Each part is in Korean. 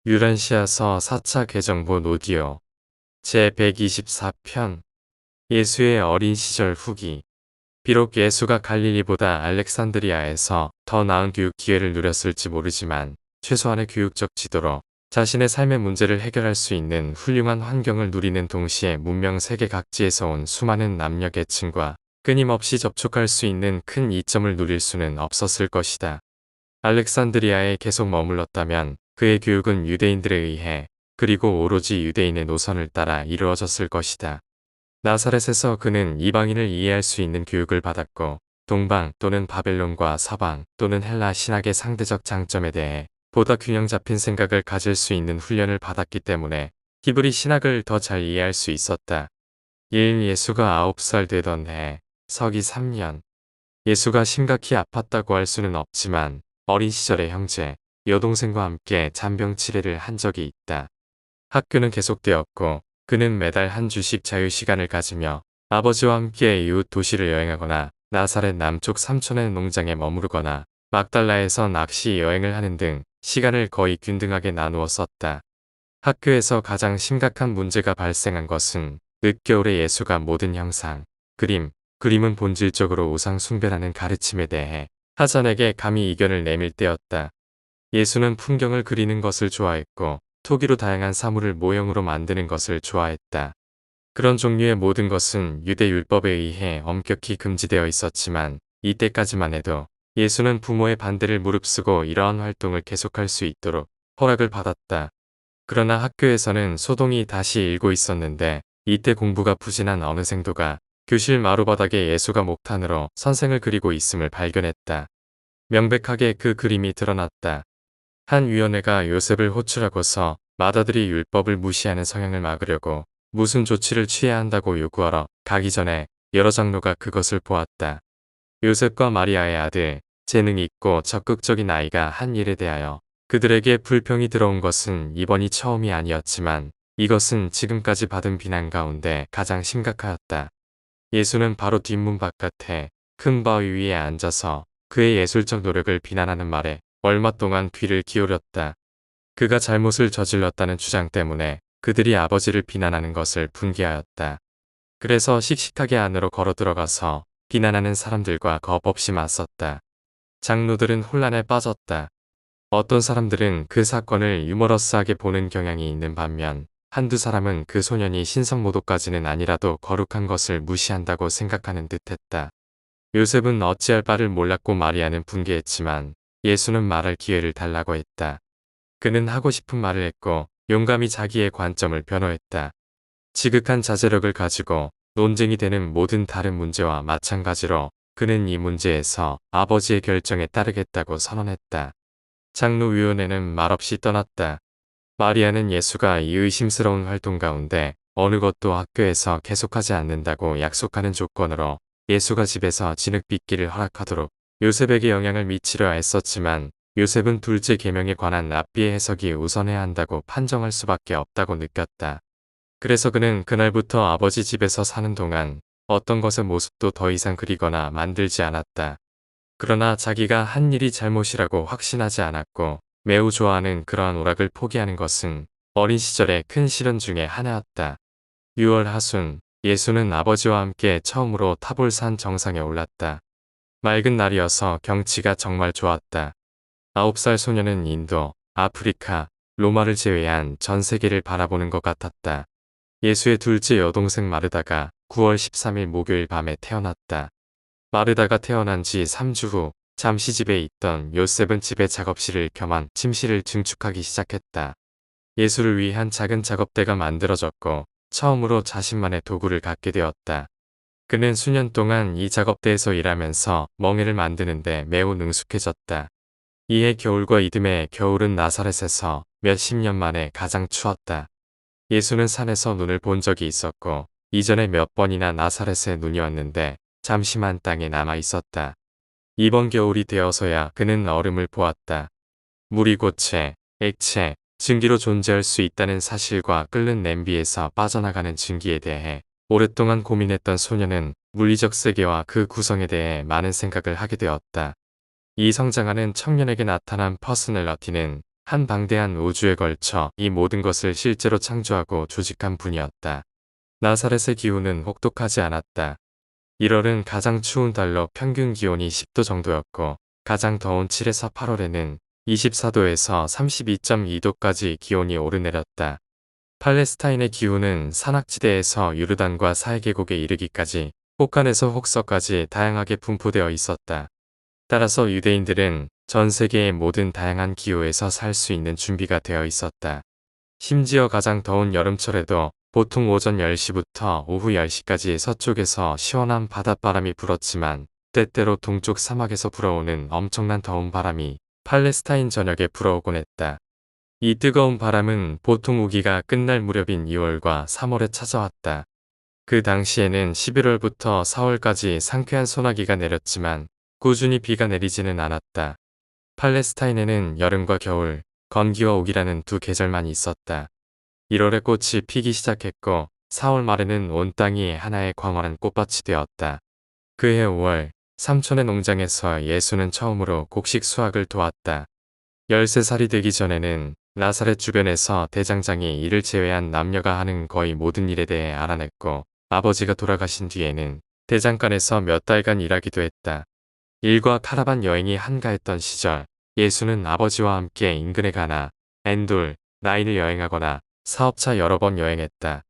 유란시아서 4차 개정본 오디오 제124편 예수의 어린 시절 후기. 비록 예수가 갈릴리보다 알렉산드리아에서 더 나은 교육 기회를 누렸을지 모르지만 최소한의 교육적 지도로 자신의 삶의 문제를 해결할 수 있는 훌륭한 환경을 누리는 동시에 문명 세계 각지에서 온 수많은 남녀 계층과 끊임없이 접촉할 수 있는 큰 이점을 누릴 수는 없었을 것이다. 알렉산드리아에 계속 머물렀다면 그의 교육은 유대인들에 의해 그리고 오로지 유대인의 노선을 따라 이루어졌을 것이다. 나사렛에서 그는 이방인을 이해할 수 있는 교육을 받았고 동방 또는 바벨론과 서방 또는 헬라 신학의 상대적 장점에 대해 보다 균형 잡힌 생각을 가질 수 있는 훈련을 받았기 때문에 히브리 신학을 더 잘 이해할 수 있었다. 예수가 9살 되던 해 서기 3년 예수가 심각히 아팠다고 할 수는 없지만 어린 시절의 형제, 여동생과 함께 잔병 치레를 한 적이 있다. 학교는 계속되었고 그는 매달 한 주씩 자유시간을 가지며 아버지와 함께 이웃 도시를 여행하거나 나사렛 남쪽 삼촌의 농장에 머무르거나 막달라에서 낚시 여행을 하는 등 시간을 거의 균등하게 나누어 썼다. 학교에서 가장 심각한 문제가 발생한 것은 늦겨울에 예수가 모든 형상, 그림은 본질적으로 우상 숭배라는 가르침에 대해 하잔에게 감히 이견을 내밀 때였다. 예수는 풍경을 그리는 것을 좋아했고 토기로 다양한 사물을 모형으로 만드는 것을 좋아했다. 그런 종류의 모든 것은 유대 율법에 의해 엄격히 금지되어 있었지만 이때까지만 해도 예수는 부모의 반대를 무릅쓰고 이러한 활동을 계속할 수 있도록 허락을 받았다. 그러나 학교에서는 소동이 다시 일고 있었는데 이때 공부가 부진한 어느 생도가 교실 마루바닥에 예수가 목탄으로 선생을 그리고 있음을 발견했다. 명백하게 그 그림이 드러났다. 한 위원회가 요셉을 호출하고서 맏아들이 율법을 무시하는 성향을 막으려고 무슨 조치를 취해야 한다고 요구하러 가기 전에 여러 장로가 그것을 보았다. 요셉과 마리아의 아들, 재능이 있고 적극적인 아이가 한 일에 대하여 그들에게 불평이 들어온 것은 이번이 처음이 아니었지만 이것은 지금까지 받은 비난 가운데 가장 심각하였다. 예수는 바로 뒷문 바깥에 큰 바위 위에 앉아서 그의 예술적 노력을 비난하는 말에 얼마 동안 귀를 기울였다. 그가 잘못을 저질렀다는 주장 때문에 그들이 아버지를 비난하는 것을 분개하였다. 그래서 씩씩하게 안으로 걸어 들어가서 비난하는 사람들과 겁없이 맞섰다. 장로들은 혼란에 빠졌다. 어떤 사람들은 그 사건을 유머러스하게 보는 경향이 있는 반면 한두 사람은 그 소년이 신성모독까지는 아니라도 거룩한 것을 무시한다고 생각하는 듯했다. 요셉은 어찌할 바를 몰랐고 마리아는 분개했지만 예수는 말할 기회를 달라고 했다. 그는 하고 싶은 말을 했고 용감히 자기의 관점을 변호했다. 지극한 자제력을 가지고 논쟁이 되는 모든 다른 문제와 마찬가지로 그는 이 문제에서 아버지의 결정에 따르겠다고 선언했다. 장로위원회는 말없이 떠났다. 마리아는 예수가 이 의심스러운 활동 가운데 어느 것도 학교에서 계속하지 않는다고 약속하는 조건으로 예수가 집에서 진흙빚기를 허락하도록 요셉에게 영향을 미치려 애썼지만 요셉은 둘째 계명에 관한 랍비의 해석이 우선해야 한다고 판정할 수밖에 없다고 느꼈다. 그래서 그는 그날부터 아버지 집에서 사는 동안 어떤 것의 모습도 더 이상 그리거나 만들지 않았다. 그러나 자기가 한 일이 잘못이라고 확신하지 않았고 매우 좋아하는 그러한 오락을 포기하는 것은 어린 시절의 큰 시련 중에 하나였다. 6월 하순, 예수는 아버지와 함께 처음으로 타볼산 정상에 올랐다. 맑은 날이어서 경치가 정말 좋았다. 9살 소녀는 인도, 아프리카, 로마를 제외한 전 세계를 바라보는 것 같았다. 예수의 둘째 여동생 마르다가 9월 13일 목요일 밤에 태어났다. 마르다가 태어난 지 3주 후 잠시 집에 있던 요셉은 집의 작업실을 겸한 침실을 증축하기 시작했다. 예수를 위한 작은 작업대가 만들어졌고 처음으로 자신만의 도구를 갖게 되었다. 그는 수년 동안 이 작업대에서 일하면서 멍에를 만드는데 매우 능숙해졌다. 이해 겨울과 이듬해 겨울은 나사렛에서 몇십 년 만에 가장 추웠다. 예수는 산에서 눈을 본 적이 있었고 이전에 몇 번이나 나사렛에 눈이 왔는데 잠시만 땅에 남아 있었다. 이번 겨울이 되어서야 그는 얼음을 보았다. 물이 고체, 액체, 증기로 존재할 수 있다는 사실과 끓는 냄비에서 빠져나가는 증기에 대해 오랫동안 고민했던 소녀는 물리적 세계와 그 구성에 대해 많은 생각을 하게 되었다. 이 성장하는 청년에게 나타난 퍼스널러티는 한 방대한 우주에 걸쳐 이 모든 것을 실제로 창조하고 조직한 분이었다. 나사렛의 기후는 혹독하지 않았다. 1월은 가장 추운 달로 평균 기온이 10도 정도였고 가장 더운 7에서 8월에는 24도에서 32.2도까지 기온이 오르내렸다. 팔레스타인의 기후는 산악지대에서 요르단과 사해계곡에 이르기까지 혹한에서 혹서까지 다양하게 분포되어 있었다. 따라서 유대인들은 전 세계의 모든 다양한 기후에서 살 수 있는 준비가 되어 있었다. 심지어 가장 더운 여름철에도 보통 오전 10시부터 오후 10시까지 서쪽에서 시원한 바닷바람이 불었지만 때때로 동쪽 사막에서 불어오는 엄청난 더운 바람이 팔레스타인 전역에 불어오곤 했다. 이 뜨거운 바람은 보통 우기가 끝날 무렵인 2월과 3월에 찾아왔다. 그 당시에는 11월부터 4월까지 상쾌한 소나기가 내렸지만 꾸준히 비가 내리지는 않았다. 팔레스타인에는 여름과 겨울, 건기와 우기라는 두 계절만 있었다. 1월에 꽃이 피기 시작했고 4월 말에는 온 땅이 하나의 광활한 꽃밭이 되었다. 그해 5월, 삼촌의 농장에서 예수는 처음으로 곡식 수확을 도왔다. 13살이 되기 전에는 나사렛 주변에서 대장장이 이를 제외한 남녀가 하는 거의 모든 일에 대해 알아냈고 아버지가 돌아가신 뒤에는 대장간에서 몇 달간 일하기도 했다. 일과 카라반 여행이 한가했던 시절 예수는 아버지와 함께 인근에 가나 엔돌, 나인을 여행하거나 사업차 여러 번 여행했다.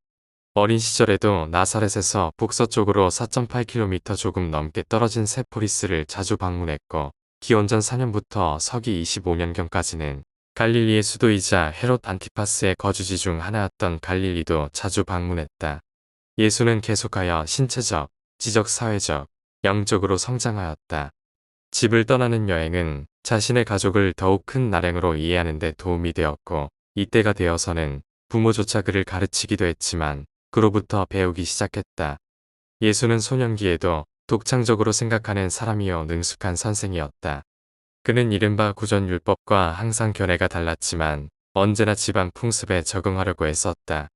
어린 시절에도 나사렛에서 북서쪽으로 4.8km 조금 넘게 떨어진 세포리스를 자주 방문했고 기원전 4년부터 서기 25년경까지는 갈릴리의 수도이자 헤롯 안티파스의 거주지 중 하나였던 갈릴리도 자주 방문했다. 예수는 계속하여 신체적, 지적, 사회적, 영적으로 성장하였다. 집을 떠나는 여행은 자신의 가족을 더욱 큰 나량으로 이해하는 데 도움이 되었고 이때가 되어서는 부모조차 그를 가르치기도 했지만 그로부터 배우기 시작했다. 예수는 소년기에도 독창적으로 생각하는 사람이요 능숙한 선생이었다. 그는 이른바 구전율법과 항상 견해가 달랐지만 언제나 집안 풍습에 적응하려고 애썼다.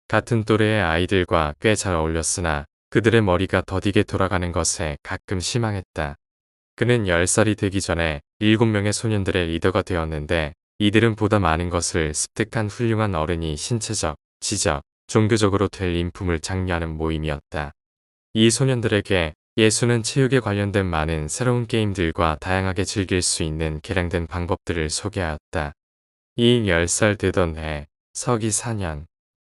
같은 또래의 아이들과 꽤 잘 어울렸으나 그들의 머리가 더디게 돌아가는 것에 가끔 실망했다. 그는 10살이 되기 전에 7명의 소년들의 리더가 되었는데 이들은 보다 많은 것을 습득한 훌륭한 어른이 신체적, 지적, 종교적으로 될 인품을 장려하는 모임이었다. 이 소년들에게 예수는 체육에 관련된 많은 새로운 게임들과 다양하게 즐길 수 있는 개량된 방법들을 소개하였다. 이 10살 되던 해 서기 4년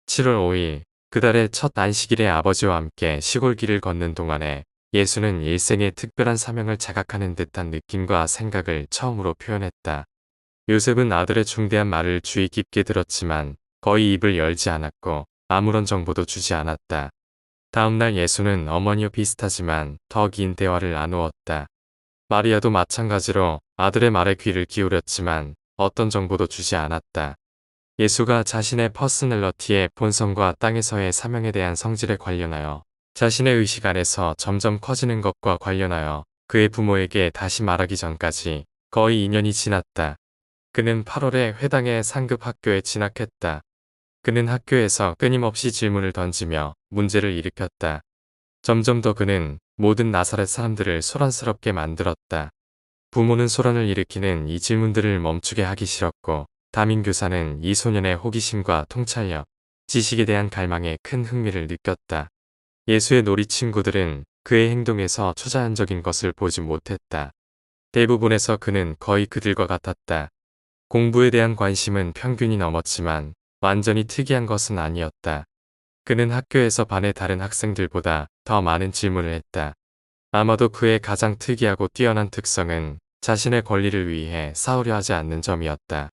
7월 5일 그달의 첫 안식일에 아버지와 함께 시골길을 걷는 동안에 예수는 일생의 특별한 사명을 자각하는 듯한 느낌과 생각을 처음으로 표현했다. 요셉은 아들의 중대한 말을 주의 깊게 들었지만 거의 입을 열지 않았고 아무런 정보도 주지 않았다. 다음날 예수는 어머니와 비슷하지만 더 긴 대화를 나누었다. 마리아도 마찬가지로 아들의 말에 귀를 기울였지만 어떤 정보도 주지 않았다. 예수가 자신의 퍼스널러티의 본성과 땅에서의 사명에 대한 성질에 관련하여 자신의 의식 안에서 점점 커지는 것과 관련하여 그의 부모에게 다시 말하기 전까지 거의 2년이 지났다. 그는 8월에 회당의 상급 학교에 진학했다. 그는 학교에서 끊임없이 질문을 던지며 문제를 일으켰다. 점점 더 그는 모든 나사렛 사람들을 소란스럽게 만들었다. 부모는 소란을 일으키는 이 질문들을 멈추게 하기 싫었고 담임교사는 이 소년의 호기심과 통찰력, 지식에 대한 갈망에 큰 흥미를 느꼈다. 예수의 놀이 친구들은 그의 행동에서 초자연적인 것을 보지 못했다. 대부분에서 그는 거의 그들과 같았다. 공부에 대한 관심은 평균이 넘었지만 완전히 특이한 것은 아니었다. 그는 학교에서 반의 다른 학생들보다 더 많은 질문을 했다. 아마도 그의 가장 특이하고 뛰어난 특성은 자신의 권리를 위해 싸우려 하지 않는 점이었다.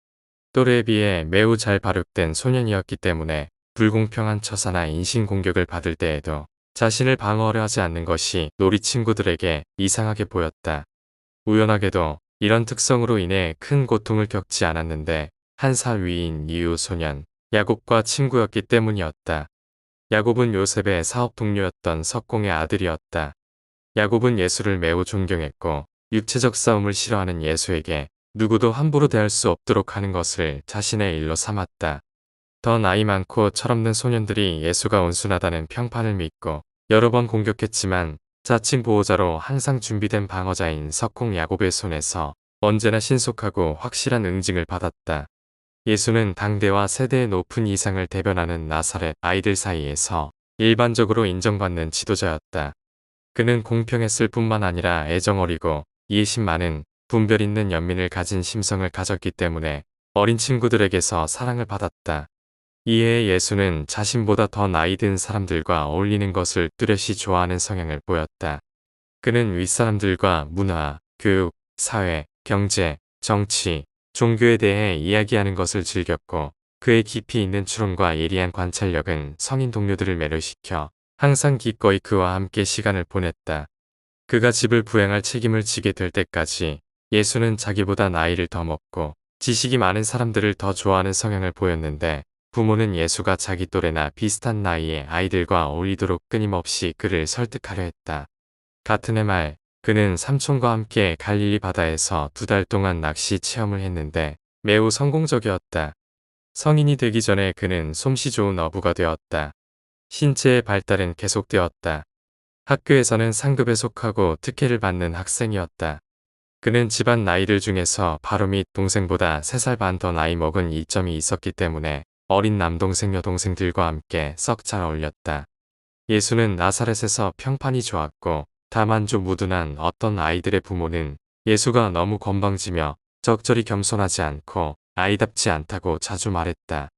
또래에 비해 매우 잘 발육된 소년이었기 때문에 불공평한 처사나 인신공격을 받을 때에도 자신을 방어하려 하지 않는 것이 놀이 친구들에게 이상하게 보였다. 우연하게도 이런 특성으로 인해 큰 고통을 겪지 않았는데 1살 위인 이유 소년 야곱과 친구였기 때문이었다. 야곱은 요셉의 사업 동료였던 석공의 아들이었다. 야곱은 예수를 매우 존경했고 육체적 싸움을 싫어하는 예수에게 누구도 함부로 대할 수 없도록 하는 것을 자신의 일로 삼았다. 더 나이 많고 철없는 소년들이 예수가 온순하다는 평판을 믿고 여러 번 공격했지만 자칭 보호자로 항상 준비된 방어자인 석공 야곱의 손에서 언제나 신속하고 확실한 응징을 받았다. 예수는 당대와 세대의 높은 이상을 대변하는 나사렛 아이들 사이에서 일반적으로 인정받는 지도자였다. 그는 공평했을 뿐만 아니라 애정어리고 이해심 많은 분별 있는 연민을 가진 심성을 가졌기 때문에 어린 친구들에게서 사랑을 받았다. 이에 예수는 자신보다 더 나이 든 사람들과 어울리는 것을 뚜렷이 좋아하는 성향을 보였다. 그는 윗사람들과 문화, 교육, 사회, 경제, 정치, 종교에 대해 이야기하는 것을 즐겼고 그의 깊이 있는 추론과 예리한 관찰력은 성인 동료들을 매료시켜 항상 기꺼이 그와 함께 시간을 보냈다. 그가 집을 부양할 책임을 지게 될 때까지 예수는 자기보다 나이를 더 먹고 지식이 많은 사람들을 더 좋아하는 성향을 보였는데 부모는 예수가 자기 또래나 비슷한 나이의 아이들과 어울리도록 끊임없이 그를 설득하려 했다. 같은 해 말, 그는 삼촌과 함께 갈릴리 바다에서 2달 동안 낚시 체험을 했는데 매우 성공적이었다. 성인이 되기 전에 그는 솜씨 좋은 어부가 되었다. 신체의 발달은 계속되었다. 학교에서는 상급에 속하고 특혜를 받는 학생이었다. 그는 집안 나이들 중에서 바로 및 동생보다 3살 반 더 나이 먹은 이점이 있었기 때문에 어린 남동생 여동생들과 함께 썩 잘 어울렸다. 예수는 나사렛에서 평판이 좋았고 다만족 무둔한 어떤 아이들의 부모는 예수가 너무 건방지며 적절히 겸손하지 않고 아이답지 않다고 자주 말했다.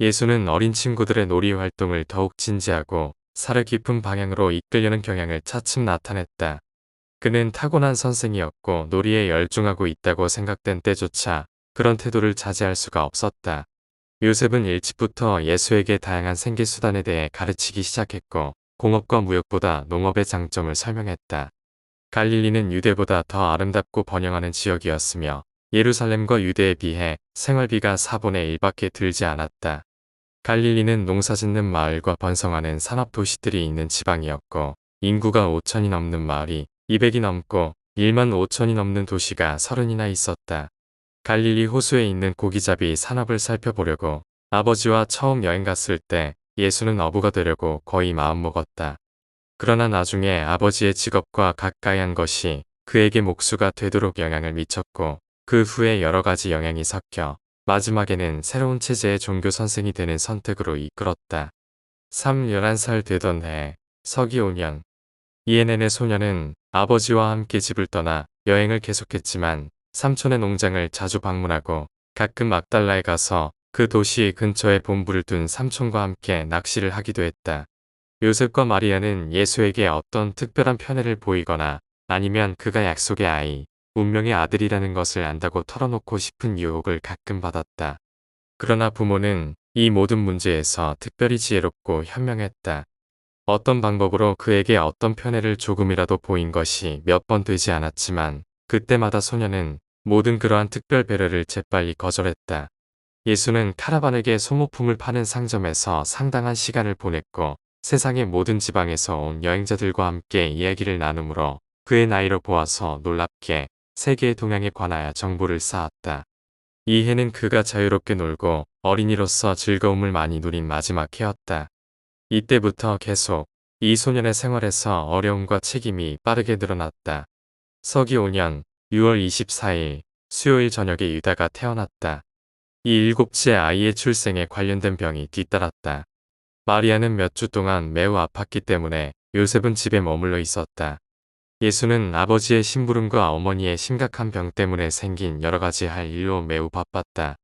예수는 어린 친구들의 놀이 활동을 더욱 진지하고 살을 깊은 방향으로 이끌려는 경향을 차츰 나타냈다. 그는 타고난 선생이었고 놀이에 열중하고 있다고 생각된 때조차 그런 태도를 자제할 수가 없었다. 요셉은 일찍부터 예수에게 다양한 생계수단에 대해 가르치기 시작했고 공업과 무역보다 농업의 장점을 설명했다. 갈릴리는 유대보다 더 아름답고 번영하는 지역이었으며 예루살렘과 유대에 비해 생활비가 4분의 1밖에 들지 않았다. 갈릴리는 농사짓는 마을과 번성하는 산업도시들이 있는 지방이었고 인구가 5천이 넘는 마을이 200이 넘고 1만 5천이 넘는 도시가 30이나 있었다. 갈릴리 호수에 있는 고기잡이 산업을 살펴보려고 아버지와 처음 여행 갔을 때 예수는 어부가 되려고 거의 마음먹었다. 그러나 나중에 아버지의 직업과 가까이 한 것이 그에게 목수가 되도록 영향을 미쳤고 그 후에 여러 가지 영향이 섞여 마지막에는 새로운 체제의 종교 선생이 되는 선택으로 이끌었다. 11살 되던 해 서기 5년 이에넨의 소녀는 아버지와 함께 집을 떠나 여행을 계속했지만 삼촌의 농장을 자주 방문하고 가끔 막달라에 가서 그 도시 근처에 본부를 둔 삼촌과 함께 낚시를 하기도 했다. 요셉과 마리아는 예수에게 어떤 특별한 편애를 보이거나 아니면 그가 약속의 아이, 운명의 아들이라는 것을 안다고 털어놓고 싶은 유혹을 가끔 받았다. 그러나 부모는 이 모든 문제에서 특별히 지혜롭고 현명했다. 어떤 방법으로 그에게 어떤 편애를 조금이라도 보인 것이 몇 번 되지 않았지만 그때마다 소녀는 모든 그러한 특별 배려를 재빨리 거절했다. 예수는 카라반에게 소모품을 파는 상점에서 상당한 시간을 보냈고 세상의 모든 지방에서 온 여행자들과 함께 이야기를 나누므로 그의 나이로 보아서 놀랍게 세계의 동향에 관하여 정보를 쌓았다. 이 해는 그가 자유롭게 놀고 어린이로서 즐거움을 많이 누린 마지막 해였다. 이때부터 계속 이 소년의 생활에서 어려움과 책임이 빠르게 늘어났다. 서기 5년 6월 24일 수요일 저녁에 유다가 태어났다. 이 7째 아이의 출생에 관련된 병이 뒤따랐다. 마리아는 몇 주 동안 매우 아팠기 때문에 요셉은 집에 머물러 있었다. 예수는 아버지의 심부름과 어머니의 심각한 병 때문에 생긴 여러 가지 할 일로 매우 바빴다.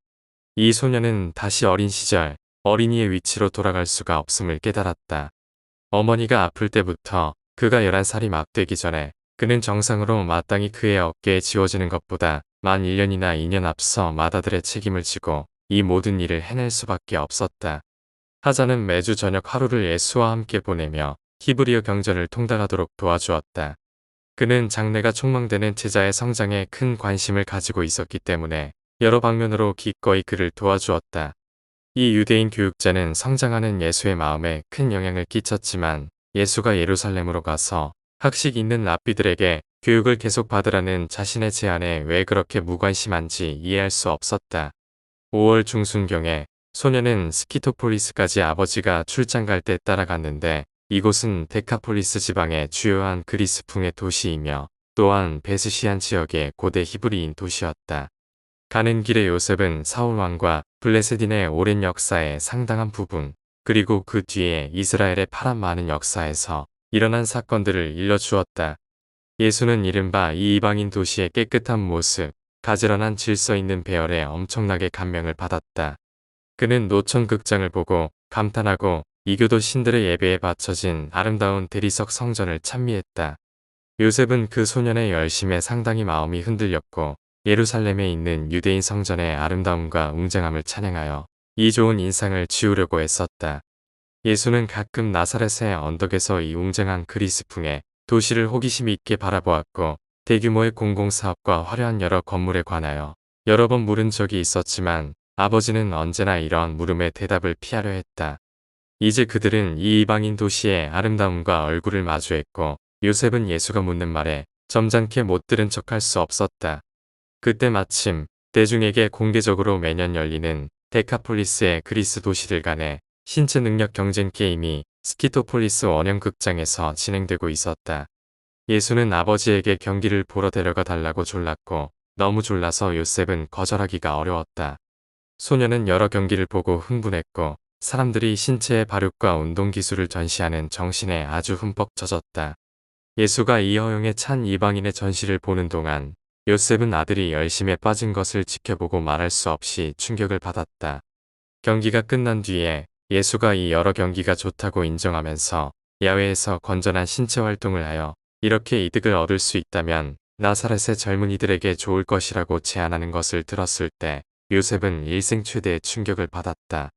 이 소녀는 다시 어린 시절 어린이의 위치로 돌아갈 수가 없음을 깨달았다. 어머니가 아플 때부터 그가 11살이 막 되기 전에 그는 정상으로 마땅히 그의 어깨에 지워지는 것보다 만 1년이나 2년 앞서 맏아들의 책임을 지고 이 모든 일을 해낼 수밖에 없었다. 하자는 매주 저녁 하루를 예수와 함께 보내며 히브리어 경전을 통달하도록 도와주었다. 그는 장래가 촉망되는 제자의 성장에 큰 관심을 가지고 있었기 때문에 여러 방면으로 기꺼이 그를 도와주었다. 이 유대인 교육자는 성장하는 예수의 마음에 큰 영향을 끼쳤지만 예수가 예루살렘으로 가서 학식 있는 랍비들에게 교육을 계속 받으라는 자신의 제안에 왜 그렇게 무관심한지 이해할 수 없었다. 5월 중순경에 소녀는 스키토폴리스까지 아버지가 출장 갈 때 따라갔는데 이곳은 데카폴리스 지방의 주요한 그리스풍의 도시이며 또한 베스시안 지역의 고대 히브리인 도시였다. 가는 길에 요셉은 사울 왕과 블레셋인의 오랜 역사의 상당한 부분, 그리고 그 뒤에 이스라엘의 파란 많은 역사에서 일어난 사건들을 일러주었다. 예수는 이른바 이 이방인 도시의 깨끗한 모습, 가지런한 질서 있는 배열에 엄청나게 감명을 받았다. 그는 노천 극장을 보고 감탄하고 이교도 신들의 예배에 바쳐진 아름다운 대리석 성전을 찬미했다. 요셉은 그 소년의 열심에 상당히 마음이 흔들렸고 예루살렘에 있는 유대인 성전의 아름다움과 웅장함을 찬양하여 이 좋은 인상을 지우려고 애썼다. 예수는 가끔 나사렛의 언덕에서 이 웅장한 그리스풍의 도시를 호기심 있게 바라보았고 대규모의 공공사업과 화려한 여러 건물에 관하여 여러 번 물은 적이 있었지만 아버지는 언제나 이러한 물음에 대답을 피하려 했다. 이제 그들은 이 이방인 도시의 아름다움과 얼굴을 마주했고 요셉은 예수가 묻는 말에 점잖게 못 들은 척할 수 없었다. 그때 마침 대중에게 공개적으로 매년 열리는 데카폴리스의 그리스 도시들 간의 신체 능력 경쟁 게임이 스키토폴리스 원형극장에서 진행되고 있었다. 예수는 아버지에게 경기를 보러 데려가 달라고 졸랐고 너무 졸라서 요셉은 거절하기가 어려웠다. 소녀는 여러 경기를 보고 흥분했고 사람들이 신체의 발육과 운동 기술을 전시하는 정신에 아주 흠뻑 젖었다. 예수가 이 허용에 찬 이방인의 전시를 보는 동안 요셉은 아들이 열심에 빠진 것을 지켜보고 말할 수 없이 충격을 받았다. 경기가 끝난 뒤에 예수가 이 여러 경기가 좋다고 인정하면서 야외에서 건전한 신체 활동을 하여 이렇게 이득을 얻을 수 있다면 나사렛의 젊은이들에게 좋을 것이라고 제안하는 것을 들었을 때 요셉은 일생 최대의 충격을 받았다.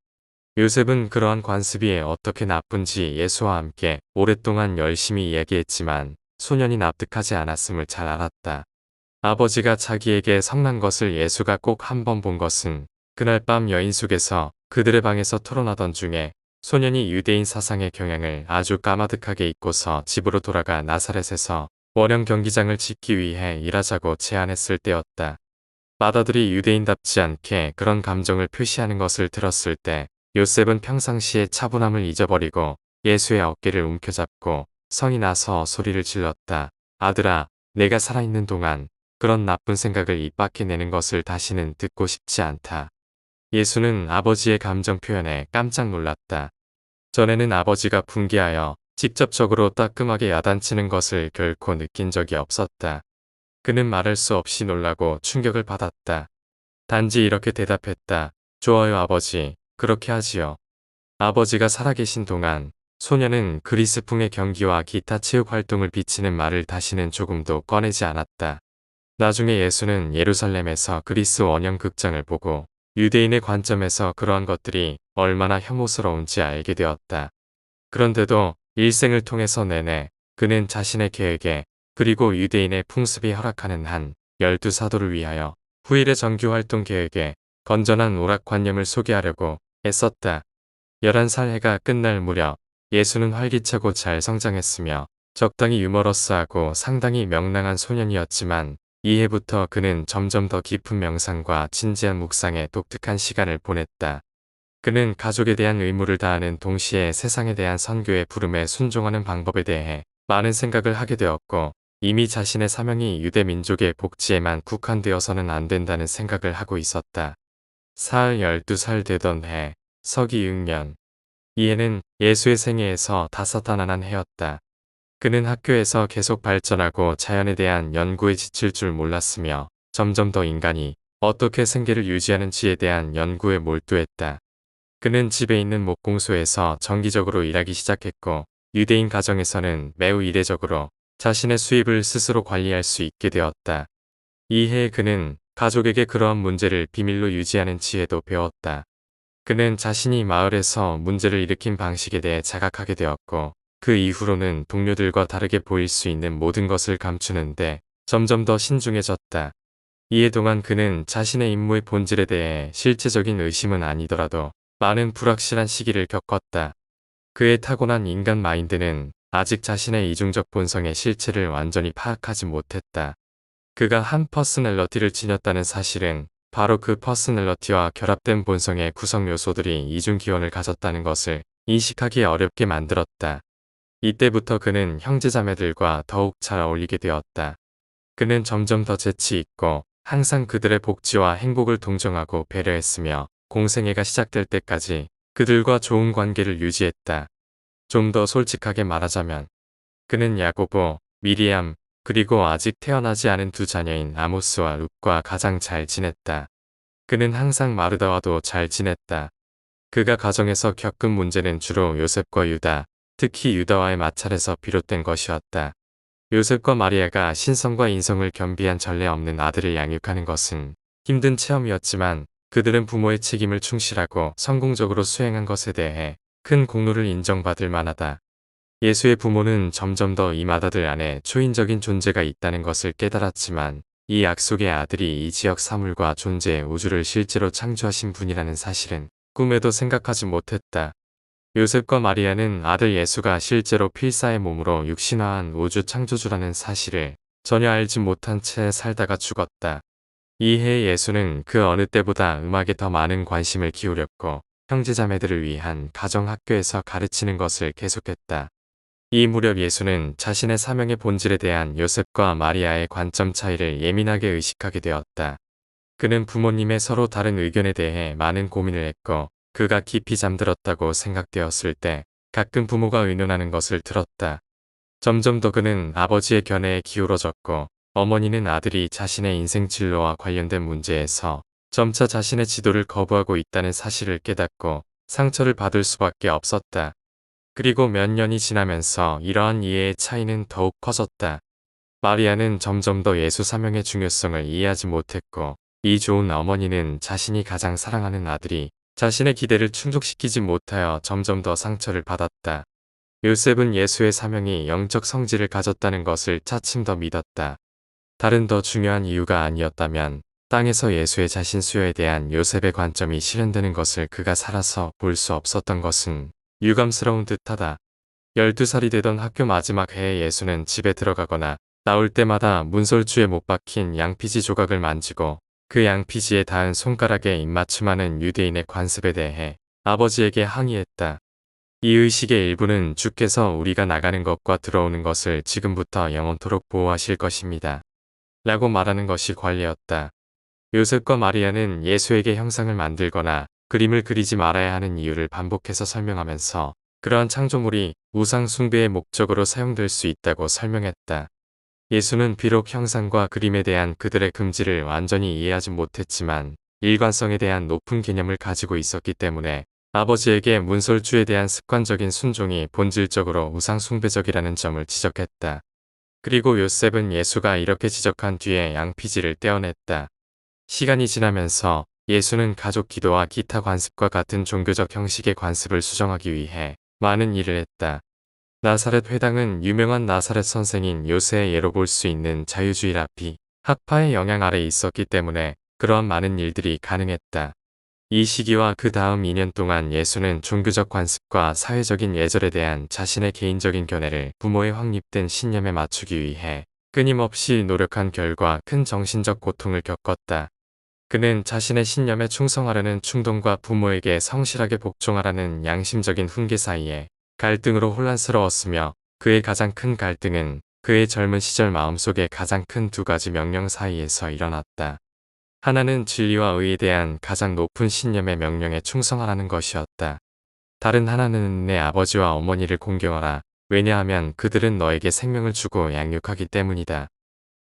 요셉은 그러한 관습이 어떻게 나쁜지 예수와 함께 오랫동안 열심히 이야기했지만 소년이 납득하지 않았음을 잘 알았다. 아버지가 자기에게 성난 것을 예수가 꼭 한 번 본 것은 그날 밤 여인 속에서 그들의 방에서 토론하던 중에 소년이 유대인 사상의 경향을 아주 까마득하게 잊고서 집으로 돌아가 나사렛에서 원형 경기장을 짓기 위해 일하자고 제안했을 때였다. 맏아들이 유대인답지 않게 그런 감정을 표시하는 것을 들었을 때 요셉은 평상시의 차분함을 잊어버리고 예수의 어깨를 움켜잡고 성이 나서 소리를 질렀다. 아들아, 내가 살아있는 동안 그런 나쁜 생각을 입 밖에 내는 것을 다시는 듣고 싶지 않다. 예수는 아버지의 감정 표현에 깜짝 놀랐다. 전에는 아버지가 분개하여 직접적으로 따끔하게 야단치는 것을 결코 느낀 적이 없었다. 그는 말할 수 없이 놀라고 충격을 받았다. 단지 이렇게 대답했다. 좋아요 아버지, 그렇게 하지요. 아버지가 살아계신 동안 소녀는 그리스풍의 경기와 기타 체육 활동을 비치는 말을 다시는 조금도 꺼내지 않았다. 나중에 예수는 예루살렘에서 그리스 원형 극장을 보고 유대인의 관점에서 그러한 것들이 얼마나 혐오스러운지 알게 되었다. 그런데도 일생을 통해서 내내 그는 자신의 계획에 그리고 유대인의 풍습이 허락하는 한 12사도를 위하여 후일의 정규활동 계획에 건전한 오락관념을 소개하려고 애썼다. 11살 해가 끝날 무렵 예수는 활기차고 잘 성장했으며 적당히 유머러스하고 상당히 명랑한 소년이었지만 이해부터 그는 점점 더 깊은 명상과 진지한 묵상에 독특한 시간을 보냈다. 그는 가족에 대한 의무를 다하는 동시에 세상에 대한 선교의 부름에 순종하는 방법에 대해 많은 생각을 하게 되었고 이미 자신의 사명이 유대 민족의 복지에만 국한되어서는 안 된다는 생각을 하고 있었다. 사흘 12살 되던 해, 서기 6년. 이 해는 예수의 생애에서 다사다난한 해였다. 그는 학교에서 계속 발전하고 자연에 대한 연구에 지칠 줄 몰랐으며 점점 더 인간이 어떻게 생계를 유지하는지에 대한 연구에 몰두했다. 그는 집에 있는 목공소에서 정기적으로 일하기 시작했고 유대인 가정에서는 매우 이례적으로 자신의 수입을 스스로 관리할 수 있게 되었다. 이 해에 그는 가족에게 그러한 문제를 비밀로 유지하는 지혜도 배웠다. 그는 자신이 마을에서 문제를 일으킨 방식에 대해 자각하게 되었고 그 이후로는 동료들과 다르게 보일 수 있는 모든 것을 감추는데 점점 더 신중해졌다. 이해 동안 그는 자신의 임무의 본질에 대해 실제적인 의심은 아니더라도 많은 불확실한 시기를 겪었다. 그의 타고난 인간 마인드는 아직 자신의 이중적 본성의 실체를 완전히 파악하지 못했다. 그가 한 퍼스널러티를 지녔다는 사실은 바로 그 퍼스널러티와 결합된 본성의 구성 요소들이 이중 기원을 가졌다는 것을 인식하기 어렵게 만들었다. 이때부터 그는 형제자매들과 더욱 잘 어울리게 되었다. 그는 점점 더 재치 있고 항상 그들의 복지와 행복을 동정하고 배려했으며 공생애가 시작될 때까지 그들과 좋은 관계를 유지했다. 좀 더 솔직하게 말하자면 그는 야고보, 미리암, 그리고 아직 태어나지 않은 두 자녀인 아모스와 룻과 가장 잘 지냈다. 그는 항상 마르다와도 잘 지냈다. 그가 가정에서 겪은 문제는 주로 요셉과 유다, 특히 유다와의 마찰에서 비롯된 것이었다. 요셉과 마리아가 신성과 인성을 겸비한 전례 없는 아들을 양육하는 것은 힘든 체험이었지만 그들은 부모의 책임을 충실하고 성공적으로 수행한 것에 대해 큰 공로를 인정받을 만하다. 예수의 부모는 점점 더 이 맏아들 안에 초인적인 존재가 있다는 것을 깨달았지만 이 약속의 아들이 이 지역 사물과 존재의 우주를 실제로 창조하신 분이라는 사실은 꿈에도 생각하지 못했다. 요셉과 마리아는 아들 예수가 실제로 필사의 몸으로 육신화한 우주 창조주라는 사실을 전혀 알지 못한 채 살다가 죽었다. 이해 예수는 그 어느 때보다 음악에 더 많은 관심을 기울였고 형제자매들을 위한 가정학교에서 가르치는 것을 계속했다. 이 무렵 예수는 자신의 사명의 본질에 대한 요셉과 마리아의 관점 차이를 예민하게 의식하게 되었다. 그는 부모님의 서로 다른 의견에 대해 많은 고민을 했고 그가 깊이 잠들었다고 생각되었을 때 가끔 부모가 의논하는 것을 들었다. 점점 더 그는 아버지의 견해에 기울어졌고 어머니는 아들이 자신의 인생 진로와 관련된 문제에서 점차 자신의 지도를 거부하고 있다는 사실을 깨닫고 상처를 받을 수밖에 없었다. 그리고 몇 년이 지나면서 이러한 이해의 차이는 더욱 커졌다. 마리아는 점점 더 예수 사명의 중요성을 이해하지 못했고 이 좋은 어머니는 자신이 가장 사랑하는 아들이 자신의 기대를 충족시키지 못하여 점점 더 상처를 받았다. 요셉은 예수의 사명이 영적 성질을 가졌다는 것을 차츰 더 믿었다. 다른 더 중요한 이유가 아니었다면 땅에서 예수의 자신 수요에 대한 요셉의 관점이 실현되는 것을 그가 살아서 볼 수 없었던 것은 유감스러운 듯하다. 12살이 되던 학교 마지막 해에 예수는 집에 들어가거나 나올 때마다 문설주에 못 박힌 양피지 조각을 만지고 그 양피지에 닿은 손가락에 입맞춤하는 유대인의 관습에 대해 아버지에게 항의했다. 이 의식의 일부는 주께서 우리가 나가는 것과 들어오는 것을 지금부터 영원토록 보호하실 것입니다. 라고 말하는 것이 관례였다. 요셉과 마리아는 예수에게 형상을 만들거나 그림을 그리지 말아야 하는 이유를 반복해서 설명하면서 그러한 창조물이 우상 숭배의 목적으로 사용될 수 있다고 설명했다. 예수는 비록 형상과 그림에 대한 그들의 금지를 완전히 이해하지 못했지만 일관성에 대한 높은 개념을 가지고 있었기 때문에 아버지에게 문설주에 대한 습관적인 순종이 본질적으로 우상 숭배적이라는 점을 지적했다. 그리고 요셉은 예수가 이렇게 지적한 뒤에 양피지를 떼어냈다. 시간이 지나면서 예수는 가족 기도와 기타 관습과 같은 종교적 형식의 관습을 수정하기 위해 많은 일을 했다. 나사렛 회당은 유명한 나사렛 선생인 요새의 예로 볼 수 있는 자유주의 라피 학파의 영향 아래 있었기 때문에 그러한 많은 일들이 가능했다. 이 시기와 그 다음 2년 동안 예수는 종교적 관습과 사회적인 예절에 대한 자신의 개인적인 견해를 부모의 확립된 신념에 맞추기 위해 끊임없이 노력한 결과 큰 정신적 고통을 겪었다. 그는 자신의 신념에 충성하려는 충동과 부모에게 성실하게 복종하라는 양심적인 훈계 사이에 갈등으로 혼란스러웠으며 그의 가장 큰 갈등은 그의 젊은 시절 마음속에 가장 큰 두 가지 명령 사이에서 일어났다. 하나는 진리와 의에 대한 가장 높은 신념의 명령에 충성하라는 것이었다. 다른 하나는 내 아버지와 어머니를 공경하라. 왜냐하면 그들은 너에게 생명을 주고 양육하기 때문이다.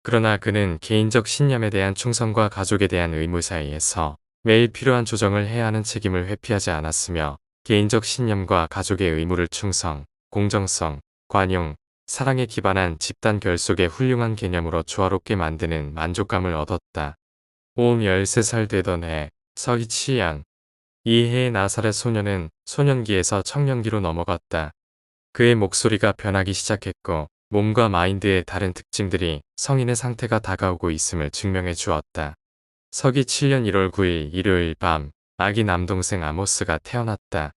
그러나 그는 개인적 신념에 대한 충성과 가족에 대한 의무 사이에서 매일 필요한 조정을 해야 하는 책임을 회피하지 않았으며 개인적 신념과 가족의 의무를 충성, 공정성, 관용, 사랑에 기반한 집단 결속의 훌륭한 개념으로 조화롭게 만드는 만족감을 얻었다. 온 13살 되던 해 서기 7년 이 해의 나사렛 소년은 소년기에서 청년기로 넘어갔다. 그의 목소리가 변하기 시작했고 몸과 마인드의 다른 특징들이 성인의 상태가 다가오고 있음을 증명해 주었다. 서기 7년 1월 9일 일요일 밤 아기 남동생 아모스가 태어났다.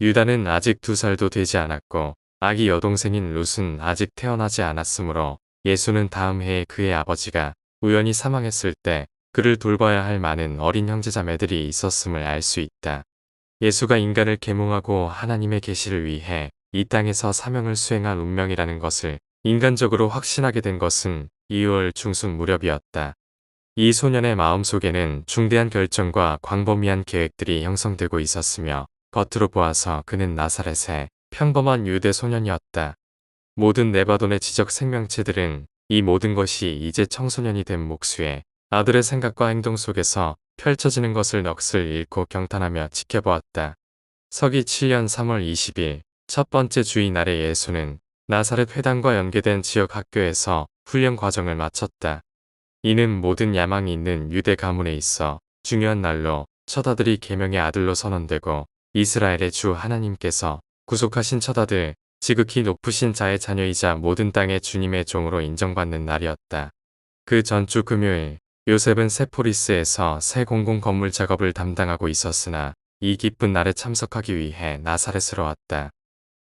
유다는 아직 2살도 되지 않았고 아기 여동생인 룻은 아직 태어나지 않았으므로 예수는 다음 해에 그의 아버지가 우연히 사망했을 때 그를 돌봐야 할 많은 어린 형제자매들이 있었음을 알 수 있다. 예수가 인간을 계몽하고 하나님의 계시를 위해 이 땅에서 사명을 수행할 운명이라는 것을 인간적으로 확신하게 된 것은 2월 중순 무렵이었다. 이 소년의 마음속에는 중대한 결정과 광범위한 계획들이 형성되고 있었으며 겉으로 보아서 그는 나사렛의 평범한 유대 소년이었다. 모든 네바돈의 지적 생명체들은 이 모든 것이 이제 청소년이 된 목수의 아들의 생각과 행동 속에서 펼쳐지는 것을 넋을 잃고 경탄하며 지켜보았다. 서기 7년 3월 20일 첫 번째 주일날의 예수는 나사렛 회당과 연계된 지역 학교에서 훈련 과정을 마쳤다. 이는 모든 야망이 있는 유대 가문에 있어 중요한 날로 첫 아들이 계명의 아들로 선언되고 이스라엘의 주 하나님께서 구속하신 첫 아들, 지극히 높으신 자의 자녀이자 모든 땅의 주님의 종으로 인정받는 날이었다. 그 전주 금요일, 요셉은 세포리스에서 새 공공 건물 작업을 담당하고 있었으나 이 기쁜 날에 참석하기 위해 나사렛으로 왔다.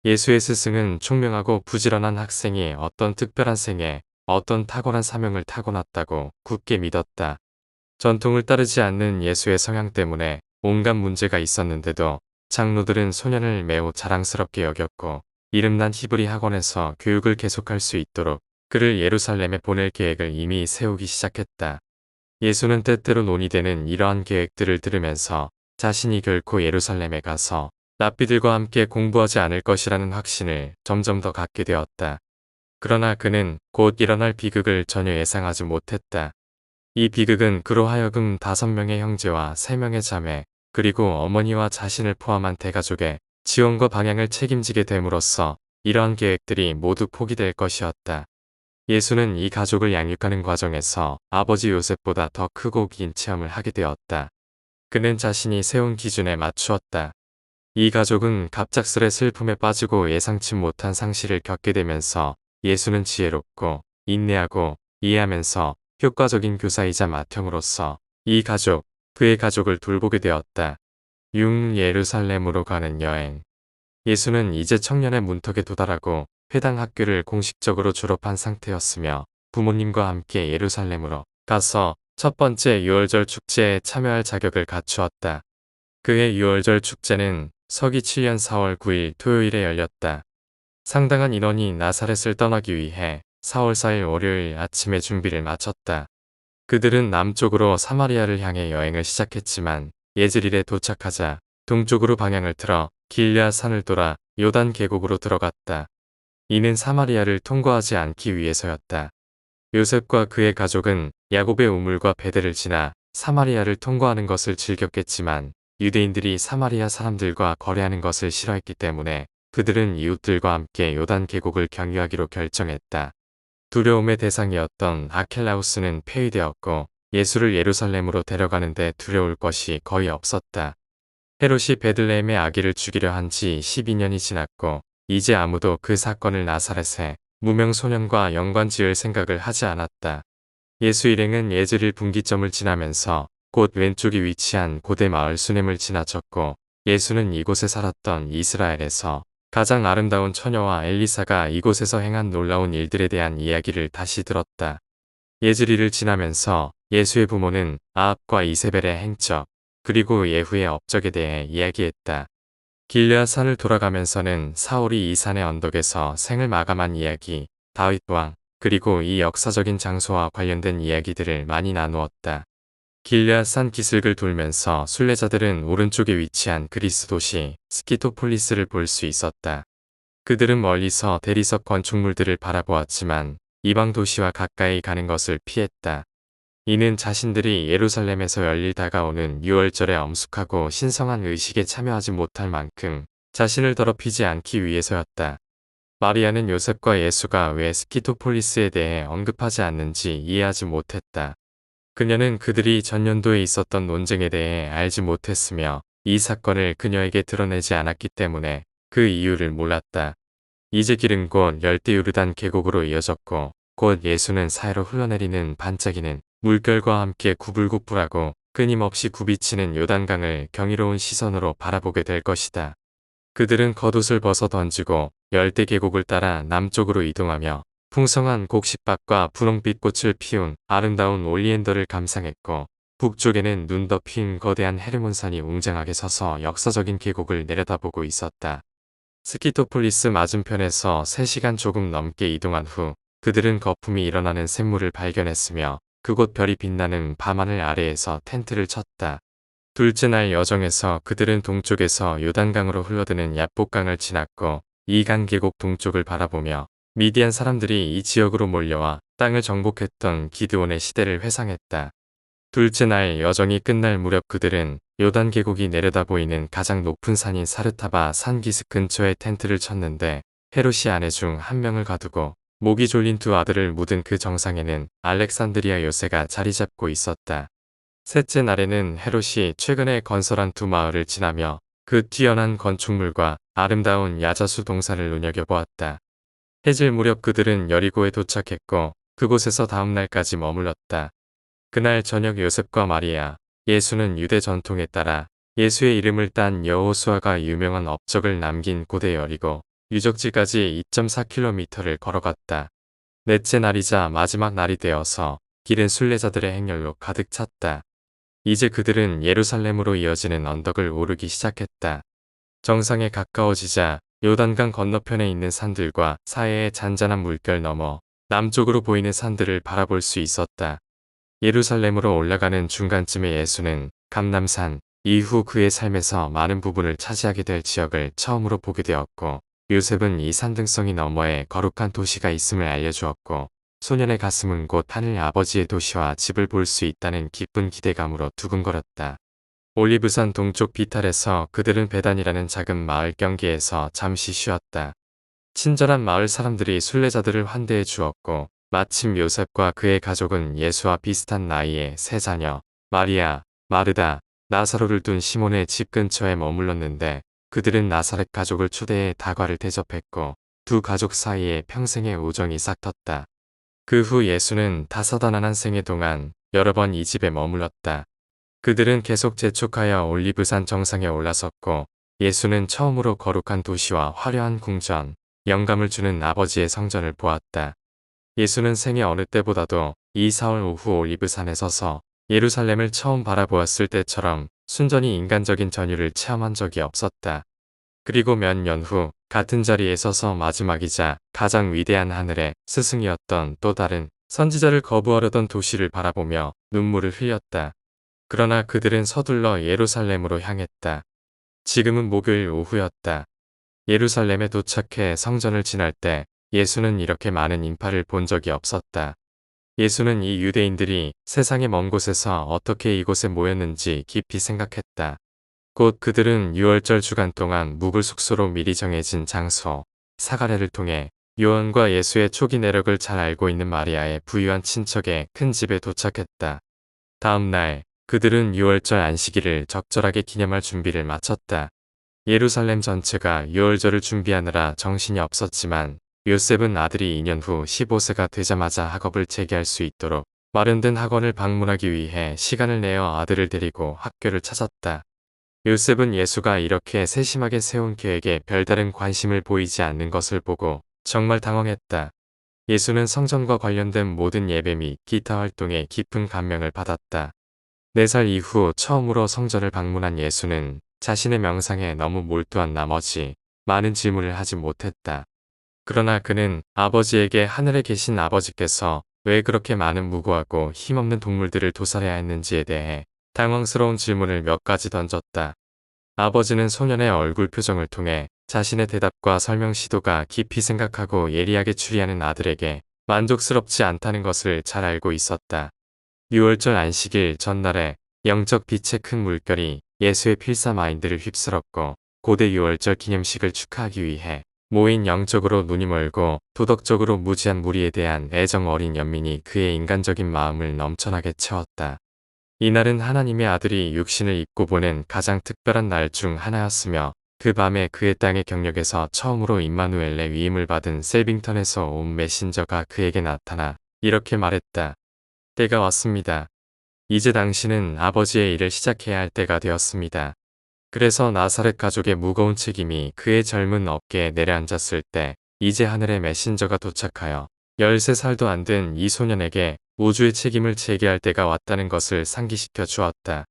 예수의 스승은 총명하고 부지런한 학생이 어떤 특별한 생애, 어떤 탁월한 사명을 타고났다고 굳게 믿었다. 전통을 따르지 않는 예수의 성향 때문에 온갖 문제가 있었는데도 장로들은 소년을 매우 자랑스럽게 여겼고 이름난 히브리 학원에서 교육을 계속할 수 있도록 그를 예루살렘에 보낼 계획을 이미 세우기 시작했다. 예수는 때때로 논의되는 이러한 계획들을 들으면서 자신이 결코 예루살렘에 가서 랍비들과 함께 공부하지 않을 것이라는 확신을 점점 더 갖게 되었다. 그러나 그는 곧 일어날 비극을 전혀 예상하지 못했다. 이 비극은 그로 하여금 5명의 형제와 3명의 자매, 그리고 어머니와 자신을 포함한 대가족의 지원과 방향을 책임지게 됨으로써 이러한 계획들이 모두 포기될 것이었다. 예수는 이 가족을 양육하는 과정에서 아버지 요셉보다 더 크고 긴 체험을 하게 되었다. 그는 자신이 세운 기준에 맞추었다. 이 가족은 갑작스레 슬픔에 빠지고 예상치 못한 상실을 겪게 되면서 예수는 지혜롭고 인내하고 이해하면서 효과적인 교사이자 맏형으로서 이 가족, 그의 가족을 돌보게 되었다. 예루살렘으로 가는 여행. 예수는 이제 청년의 문턱에 도달하고 회당 학교를 공식적으로 졸업한 상태였으며 부모님과 함께 예루살렘으로 가서 첫 번째 유월절 축제에 참여할 자격을 갖추었다. 그의 유월절 축제는 서기 7년 4월 9일 토요일에 열렸다. 상당한 인원이 나사렛을 떠나기 위해 4월 4일 월요일 아침에 준비를 마쳤다. 그들은 남쪽으로 사마리아를 향해 여행을 시작했지만 예즈릴에 도착하자 동쪽으로 방향을 틀어 길르앗 산을 돌아 요단 계곡으로 들어갔다. 이는 사마리아를 통과하지 않기 위해서였다. 요셉과 그의 가족은 야곱의 우물과 베델을 지나 사마리아를 통과하는 것을 즐겼겠지만 유대인들이 사마리아 사람들과 거래하는 것을 싫어했기 때문에 그들은 이웃들과 함께 요단 계곡을 경유하기로 결정했다. 두려움의 대상이었던 아켈라우스는 폐위되었고 예수를 예루살렘으로 데려가는데 두려울 것이 거의 없었다. 헤롯이 베들레헴의 아기를 죽이려 한 지 12년이 지났고 이제 아무도 그 사건을 나사렛의 무명 소년과 연관지을 생각을 하지 않았다. 예수 일행은 예즈릴 분기점을 지나면서 곧 왼쪽에 위치한 고대 마을 수넴을 지나쳤고 예수는 이곳에 살았던 이스라엘에서 가장 아름다운 처녀와 엘리사가 이곳에서 행한 놀라운 일들에 대한 이야기를 다시 들었다. 예즈리를 지나면서 예수의 부모는 아합과 이세벨의 행적, 그리고 예후의 업적에 대해 이야기했다. 길르앗 산을 돌아가면서는 사울이 이 산의 언덕에서 생을 마감한 이야기, 다윗 왕, 그리고 이 역사적인 장소와 관련된 이야기들을 많이 나누었다. 길르앗 산 기슭을 돌면서 순례자들은 오른쪽에 위치한 그리스 도시 스키토폴리스를 볼 수 있었다. 그들은 멀리서 대리석 건축물들을 바라보았지만 이방 도시와 가까이 가는 것을 피했다. 이는 자신들이 예루살렘에서 열릴 다가오는 유월절의 엄숙하고 신성한 의식에 참여하지 못할 만큼 자신을 더럽히지 않기 위해서였다. 마리아는 요셉과 예수가 왜 스키토폴리스에 대해 언급하지 않는지 이해하지 못했다. 그녀는 그들이 전년도에 있었던 논쟁에 대해 알지 못했으며 이 사건을 그녀에게 드러내지 않았기 때문에 그 이유를 몰랐다. 이제 길은 곧 열대 요르단 계곡으로 이어졌고 곧 예수는 사이로 흘러내리는 반짝이는 물결과 함께 구불구불하고 끊임없이 굽이치는 요단강을 경이로운 시선으로 바라보게 될 것이다. 그들은 겉옷을 벗어 던지고 열대 계곡을 따라 남쪽으로 이동하며 풍성한 곡식밭과 분홍빛 꽃을 피운 아름다운 올리엔더를 감상했고 북쪽에는 눈 덮인 거대한 헤르몬산이 웅장하게 서서 역사적인 계곡을 내려다보고 있었다. 스키토폴리스 맞은편에서 3시간 조금 넘게 이동한 후 그들은 거품이 일어나는 샘물을 발견했으며 그곳 별이 빛나는 밤하늘 아래에서 텐트를 쳤다. 둘째 날 여정에서 그들은 동쪽에서 요단강으로 흘러드는 야복강을 지났고 이 강 계곡 동쪽을 바라보며 미디안 사람들이 이 지역으로 몰려와 땅을 정복했던 기드온의 시대를 회상했다. 둘째 날 여정이 끝날 무렵 그들은 요단 계곡이 내려다 보이는 가장 높은 산인 사르타바 산 기슭 근처에 텐트를 쳤는데 헤롯이 아내 중 한 명을 가두고 목이 졸린 두 아들을 묻은 그 정상에는 알렉산드리아 요새가 자리 잡고 있었다. 셋째 날에는 헤롯이 최근에 건설한 두 마을을 지나며 그 뛰어난 건축물과 아름다운 야자수 동산을 눈여겨보았다. 해질 무렵 그들은 여리고에 도착했고 그곳에서 다음 날까지 머물렀다. 그날 저녁 요셉과 마리아, 예수는 유대 전통에 따라 예수의 이름을 딴 여호수아가 유명한 업적을 남긴 고대 여리고 유적지까지 2.4km를 걸어갔다. 넷째 날이자 마지막 날이 되어서 길은 순례자들의 행렬로 가득 찼다. 이제 그들은 예루살렘으로 이어지는 언덕을 오르기 시작했다. 정상에 가까워지자 요단강 건너편에 있는 산들과 사해의 잔잔한 물결 너머 남쪽으로 보이는 산들을 바라볼 수 있었다. 예루살렘으로 올라가는 중간쯤에 예수는 감람산 이후 그의 삶에서 많은 부분을 차지하게 될 지역을 처음으로 보게 되었고 요셉은 이 산등성이 너머에 거룩한 도시가 있음을 알려주었고 소년의 가슴은 곧 하늘 아버지의 도시와 집을 볼 수 있다는 기쁜 기대감으로 두근거렸다. 올리브산 동쪽 비탈에서 그들은 베단이라는 작은 마을 경계에서 잠시 쉬었다. 친절한 마을 사람들이 순례자들을 환대해 주었고 마침 요셉과 그의 가족은 예수와 비슷한 나이의 세 자녀 마리아, 마르다, 나사로를 둔 시몬의 집 근처에 머물렀는데 그들은 나사렛 가족을 초대해 다과를 대접했고 두 가족 사이에 평생의 우정이 싹텄다. 그 후 예수는 다사다난한 생애 동안 여러 번 이 집에 머물렀다. 그들은 계속 재촉하여 올리브산 정상에 올라섰고 예수는 처음으로 거룩한 도시와 화려한 궁전, 영감을 주는 아버지의 성전을 보았다. 예수는 생애 어느 때보다도 이 사흘 오후 올리브산에 서서 예루살렘을 처음 바라보았을 때처럼 순전히 인간적인 전율을 체험한 적이 없었다. 그리고 몇 년 후 같은 자리에 서서 마지막이자 가장 위대한 하늘의 스승이었던 또 다른 선지자를 거부하려던 도시를 바라보며 눈물을 흘렸다. 그러나 그들은 서둘러 예루살렘으로 향했다. 지금은 목요일 오후였다. 예루살렘에 도착해 성전을 지날 때 예수는 이렇게 많은 인파를 본 적이 없었다. 예수는 이 유대인들이 세상의 먼 곳에서 어떻게 이곳에 모였는지 깊이 생각했다. 곧 그들은 유월절 주간 동안 묵을 숙소로 미리 정해진 장소, 사가랴를 통해 요한과 예수의 초기 내력을 잘 알고 있는 마리아의 부유한 친척의 큰 집에 도착했다. 다음 날 그들은 유월절 안식일을 적절하게 기념할 준비를 마쳤다. 예루살렘 전체가 유월절을 준비하느라 정신이 없었지만 요셉은 아들이 2년 후 15세가 되자마자 학업을 재개할 수 있도록 마련된 학원을 방문하기 위해 시간을 내어 아들을 데리고 학교를 찾았다. 요셉은 예수가 이렇게 세심하게 세운 계획에 별다른 관심을 보이지 않는 것을 보고 정말 당황했다. 예수는 성전과 관련된 모든 예배 및 기타 활동에 깊은 감명을 받았다. 4살 이후 처음으로 성전을 방문한 예수는 자신의 명상에 너무 몰두한 나머지 많은 질문을 하지 못했다. 그러나 그는 아버지에게 하늘에 계신 아버지께서 왜 그렇게 많은 무고하고 힘없는 동물들을 도살해야 했는지에 대해 당황스러운 질문을 몇 가지 던졌다. 아버지는 소년의 얼굴 표정을 통해 자신의 대답과 설명 시도가 깊이 생각하고 예리하게 추리하는 아들에게 만족스럽지 않다는 것을 잘 알고 있었다. 유월절 안식일 전날에 영적 빛의 큰 물결이 예수의 필사 마인드를 휩쓸었고 고대 유월절 기념식을 축하하기 위해 모인 영적으로 눈이 멀고 도덕적으로 무지한 무리에 대한 애정 어린 연민이 그의 인간적인 마음을 넘쳐나게 채웠다. 이날은 하나님의 아들이 육신을 입고 보낸 가장 특별한 날 중 하나였으며 그 밤에 그의 땅의 경력에서 처음으로 임마누엘의 위임을 받은 셀빙턴에서 온 메신저가 그에게 나타나 이렇게 말했다. 때가 왔습니다. 이제 당신은 아버지의 일을 시작해야 할 때가 되었습니다. 그래서 나사렛 가족의 무거운 책임이 그의 젊은 어깨에 내려앉았을 때 이제 하늘의 메신저가 도착하여 13살도 안 된 이 소년에게 우주의 책임을 제기할 때가 왔다는 것을 상기시켜 주었다.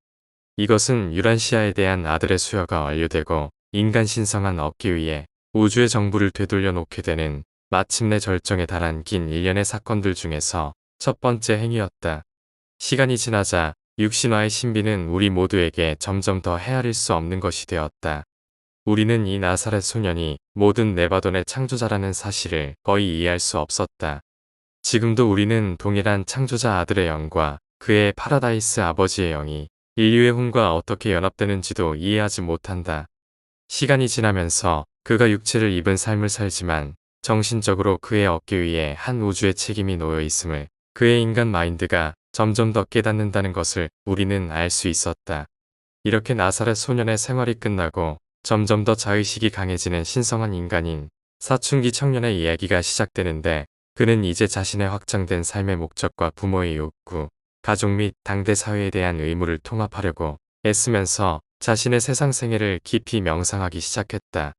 이것은 유란시아에 대한 아들의 수여가 완료되고 인간 신성한 얻기 위해 우주의 정부를 되돌려 놓게 되는 마침내 절정에 달한 긴 일련의 사건들 중에서 첫 번째 행위였다. 시간이 지나자 육신화의 신비는 우리 모두에게 점점 더 헤아릴 수 없는 것이 되었다. 우리는 이 나사렛 소년이 모든 네바돈의 창조자라는 사실을 거의 이해할 수 없었다. 지금도 우리는 동일한 창조자 아들의 영과 그의 파라다이스 아버지의 영이 인류의 혼과 어떻게 연합되는지도 이해하지 못한다. 시간이 지나면서 그가 육체를 입은 삶을 살지만 정신적으로 그의 어깨 위에 한 우주의 책임이 놓여 있음을 그의 인간 마인드가 점점 더 깨닫는다는 것을 우리는 알 수 있었다. 이렇게 나사렛 소년의 생활이 끝나고 점점 더 자의식이 강해지는 신성한 인간인 사춘기 청년의 이야기가 시작되는데 그는 이제 자신의 확장된 삶의 목적과 부모의 욕구, 가족 및 당대 사회에 대한 의무를 통합하려고 애쓰면서 자신의 세상 생애를 깊이 명상하기 시작했다.